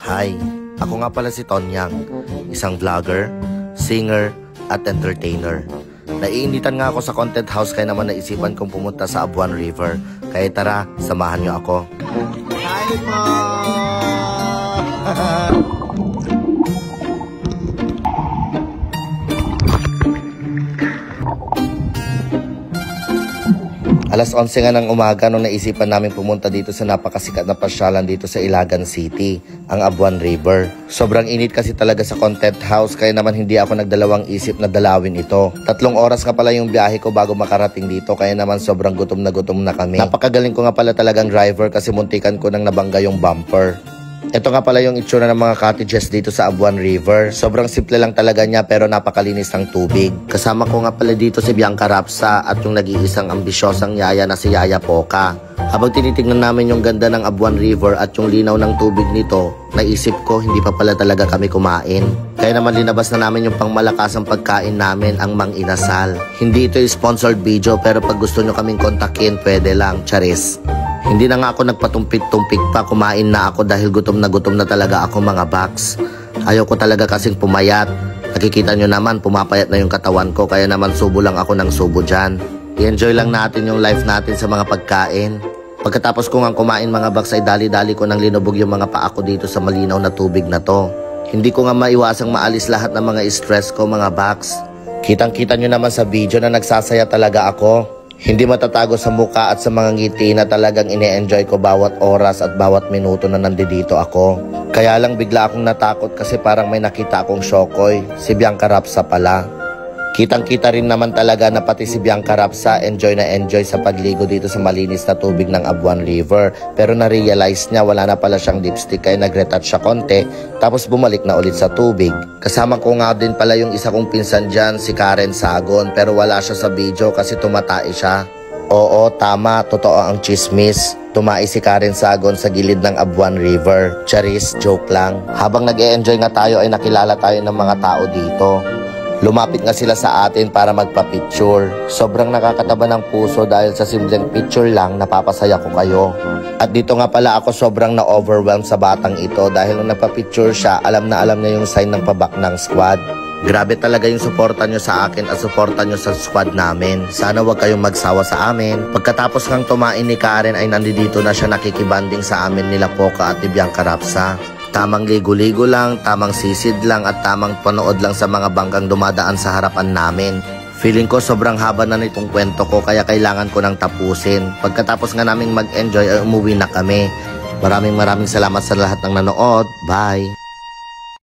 Hi, ako nga pala si Tonyang, isang vlogger, singer, at entertainer. Naiinitan nga ako sa content house kaya naman naisipan kong pumunta sa Abuan River. Kaya tara, samahan niyo ako. Hi po! Alas 11 nga ng umaga nung naisipan namin pumunta dito sa napakasikat na pasyalan dito sa Ilagan City, ang Abuan River. Sobrang init kasi talaga sa content house kaya naman hindi ako nagdalawang isip na dalawin ito. 3 oras nga pala yung biyahe ko bago makarating dito kaya naman sobrang gutom na kami. Napakagaling ko nga pala talagang driver kasi muntikan ko nang nabangga yung bumper. Ito nga pala yung itsura ng mga cottages dito sa Abuan River. Sobrang simple lang talaga niya pero napakalinis ng tubig. Kasama ko nga pala dito si Bianca Rapsa at yung nag-iisang ambisyosang yaya na si Yaya Poca. Habang tinitignan namin yung ganda ng Abuan River at yung linaw ng tubig nito, naisip ko hindi pa pala talaga kami kumain. Kaya naman linabas na namin yung pangmalakasang pagkain namin, ang Mang Inasal. Hindi ito sponsored video pero pag gusto nyo kaming kontakin, pwede lang, charis. Hindi na nga ako nagpatumpik-tumpik pa, kumain na ako dahil gutom na talaga ako mga box. Ayaw ko talaga kasing pumayat. Nakikita nyo naman, pumapayat na yung katawan ko kaya naman subo lang ako ng subo dyan. I-enjoy lang natin yung life natin sa mga pagkain. Pagkatapos ko nga kumain mga box ay dali-dali ko nang linubog yung mga paa ko dito sa malinaw na tubig na to. Hindi ko nga maiwasang maalis lahat ng mga stress ko mga box. Kitang-kita nyo naman sa video na nagsasaya talaga ako. Hindi matatago sa muka at sa mga ngiti na talagang ine-enjoy ko bawat oras at bawat minuto na nandito ako. Kaya lang bigla akong natakot kasi parang may nakita akong Shokoy, si Bianca Rapsa pala. Kitang-kita rin naman talaga na pati si Bianca Rapsa enjoy sa pagligo dito sa malinis na tubig ng Abuan River. Pero na-realize niya wala na pala siyang lipstick kaya nag-retouch siya konti tapos bumalik na ulit sa tubig. Kasama ko nga din pala yung isa kong pinsan dyan, si Karen Sagon, pero wala siya sa video kasi tumatay siya. Oo, tama, totoo ang chismis. Tumai si Karen Sagon sa gilid ng Abuan River. Charis, joke lang. Habang nag-e-enjoy nga tayo ay nakilala tayo ng mga tao dito. Lumapit nga sila sa atin para magpa-picture. Sobrang nakakataba ng puso dahil sa simpleng picture lang napapasaya ko kayo. At dito nga pala ako sobrang na-overwhelmed sa batang ito dahil nung nagpa-picture siya, alam na yung sign ng pabak ng squad. Grabe talaga yung suporta nyo sa akin at suporta nyo sa squad namin. Sana wag kayong magsawa sa amin. Pagkatapos ngang tumain ni Karen ay nandito na siya nakikibanding sa amin nila Poca at Bianca Rapsa. Tamang ligo-ligo lang, tamang sisid lang at tamang panood lang sa mga bangkang dumadaan sa harapan namin. Feeling ko sobrang haba na nitong kwento ko kaya kailangan ko nang tapusin. Pagkatapos nga naming mag-enjoy ay umuwi na kami. Maraming salamat sa lahat ng nanood. Bye!